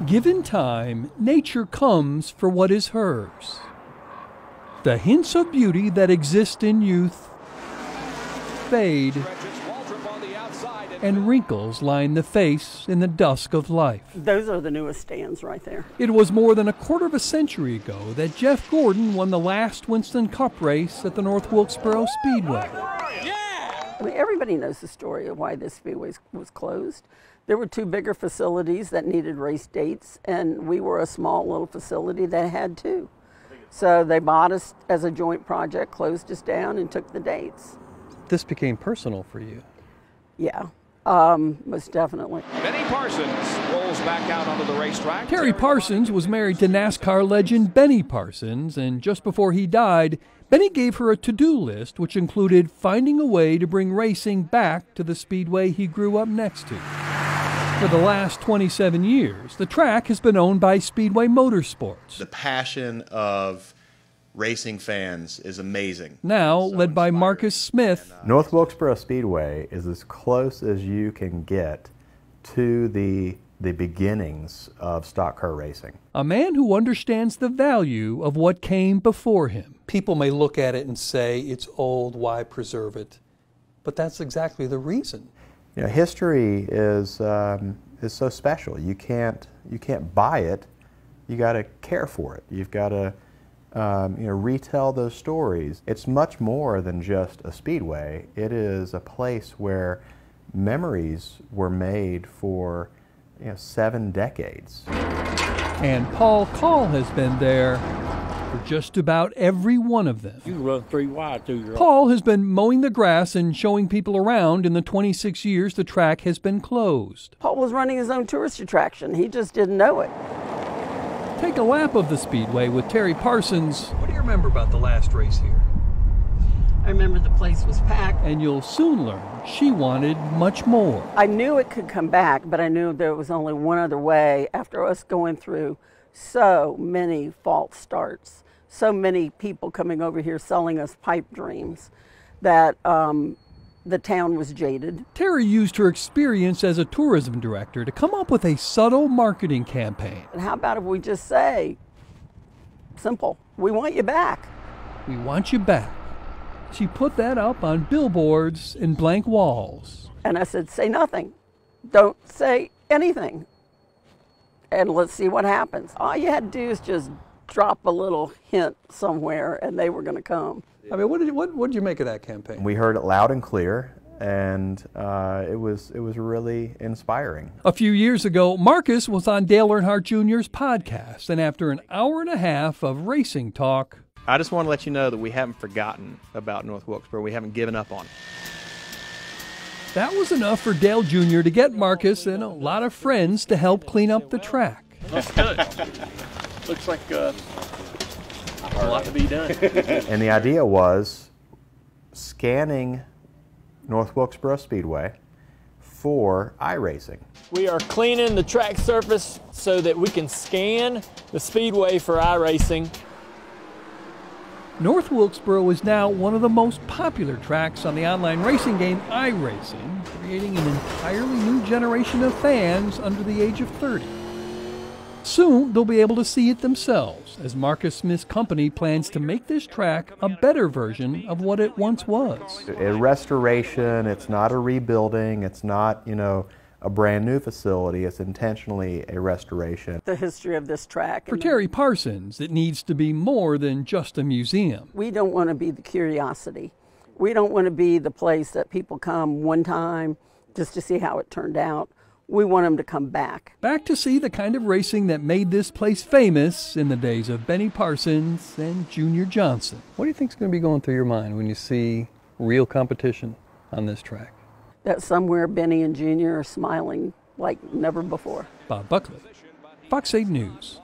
Given time, nature comes for what is hers. The hints of beauty that exist in youth fade, and wrinkles line the face in the dusk of life. Those are the newest stands right there. It was more than a quarter of a century ago that Jeff Gordon won the last Winston Cup race at the North Wilkesboro Speedway. I mean, everybody knows the story of why this speedway was closed. There were two bigger facilities that needed race dates, and we were a small little facility that had two. So they bought us as a joint project, closed us down, and took the dates. This became personal for you. Yeah. Most definitely. Benny Parsons rolls back out onto the racetrack. Terry Parsons was married to NASCAR legend Benny Parsons, and just before he died, Benny gave her a to-do list which included finding a way to bring racing back to the speedway he grew up next to. For the last 27 years, the track has been owned by Speedway Motorsports. The passion of racing fans is amazing. Now led by Marcus Smith. North Wilkesboro Speedway is as close as you can get to the beginnings of stock car racing. A man who understands the value of what came before him. People may look at it and say, it's old, why preserve it? But that's exactly the reason. You know, history is so special. You can't buy it. You got to care for it. You've got to retell those stories. It's much more than just a speedway. It is a place where memories were made for 7 decades. And Paul Call has been there for just about every one of them. You can run 3 wide through your... Paul has been mowing the grass and showing people around in the 26 years the track has been closed. Paul was running his own tourist attraction. He just didn't know it. Take a lap of the speedway with Terry Parsons. What do you remember about the last race here? I remember the place was packed. And you'll soon learn she wanted much more. I knew it could come back, but I knew there was only one other way after us going through so many false starts, so many people coming over here selling us pipe dreams that the town was jaded. Terry used her experience as a tourism director to come up with a subtle marketing campaign. And how about if we just say, simple, we want you back. We want you back. She put that up on billboards and blank walls. And I said, say nothing. Don't say anything. And let's see what happens. All you had to do is just drop a little hint somewhere and they were going to come. I mean, what did you make of that campaign? We heard it loud and clear, and it was really inspiring. A few years ago, Marcus was on Dale Earnhardt Jr.'s podcast, and after an hour and a half of racing talk, I just want to let you know that we haven't forgotten about North Wilkesboro. We haven't given up on it. That was enough for Dale Jr. to get Marcus and a lot of friends to help clean up the track. That's good. Looks like a lot to be done. And the idea was scanning North Wilkesboro Speedway for iRacing. We are cleaning the track surface so that we can scan the speedway for iRacing. North Wilkesboro is now one of the most popular tracks on the online racing game iRacing, creating an entirely new generation of fans under the age of 30. Soon, they'll be able to see it themselves, as Marcus Smith's company plans to make this track a better version of what it once was. A restoration, it's not a rebuilding, it's not, a brand new facility, it's intentionally a restoration. The history of this track. For Terry Parsons, it needs to be more than just a museum. We don't want to be the curiosity. We don't want to be the place that people come one time just to see how it turned out. We want them to come back. Back to see the kind of racing that made this place famous in the days of Benny Parsons and Junior Johnson. What do you think is going to be going through your mind when you see real competition on this track? That somewhere Benny and Junior are smiling like never before. Bob Buckley, Fox 8 News.